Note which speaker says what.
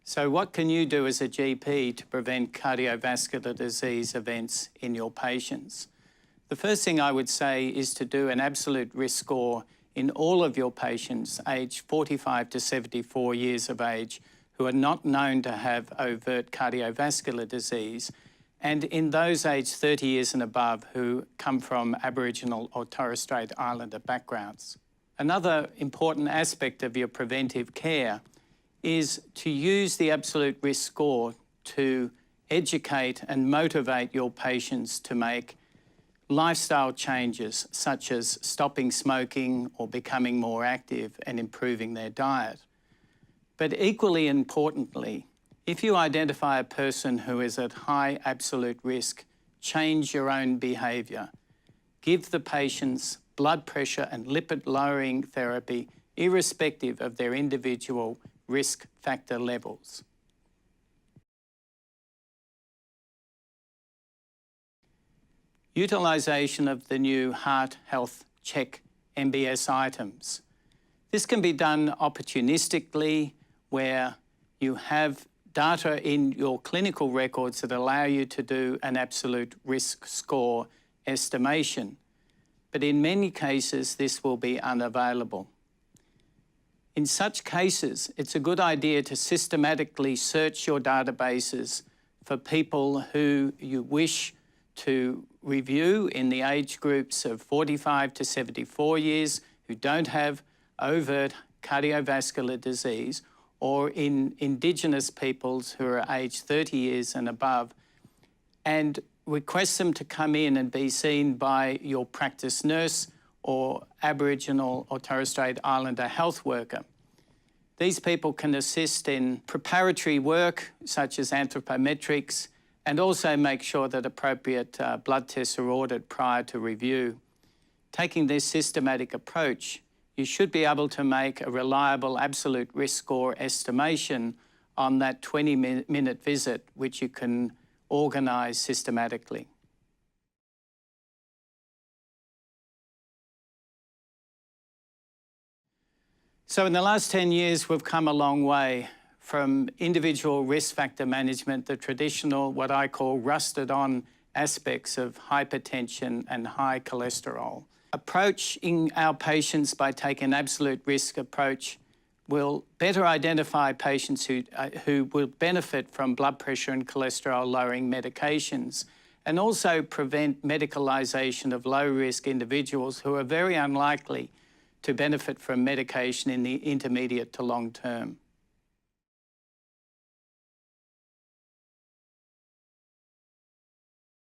Speaker 1: So what can you do as a GP to prevent cardiovascular disease events in your patients? The first thing I would say is to do an absolute risk score in all of your patients aged 45 to 74 years of age who are not known to have overt cardiovascular disease, and in those aged 30 years and above who come from Aboriginal or Torres Strait Islander backgrounds. Another important aspect of your preventive care is to use the absolute risk score to educate and motivate your patients to make lifestyle changes such as stopping smoking or becoming more active and improving their diet. But equally importantly, if you identify a person who is at high absolute risk, change your own behaviour. Give the patients blood pressure and lipid lowering therapy irrespective of their individual risk factor levels. Utilisation of the new Heart Health Check MBS items. This can be done opportunistically where you have data in your clinical records that allow you to do an absolute risk score estimation. But in many cases, this will be unavailable. In such cases, it's a good idea to systematically search your databases for people who you wish to review in the age groups of 45 to 74 years who don't have overt cardiovascular disease, or in Indigenous peoples who are aged 30 years and above, and request them to come in and be seen by your practice nurse or Aboriginal or Torres Strait Islander health worker. These people can assist in preparatory work such as anthropometrics and also make sure that appropriate blood tests are ordered prior to review. Taking this systematic approach, you should be able to make a reliable absolute risk score estimation on that 20-minute visit, which you can organise systematically. So in the last 10 years, we've come a long way from individual risk factor management, the traditional, what I call rusted-on aspects of hypertension and high cholesterol. Approaching our patients by taking an absolute risk approach will better identify patients who will benefit from blood pressure and cholesterol-lowering medications, and also prevent medicalisation of low-risk individuals who are very unlikely to benefit from medication in the intermediate to long term.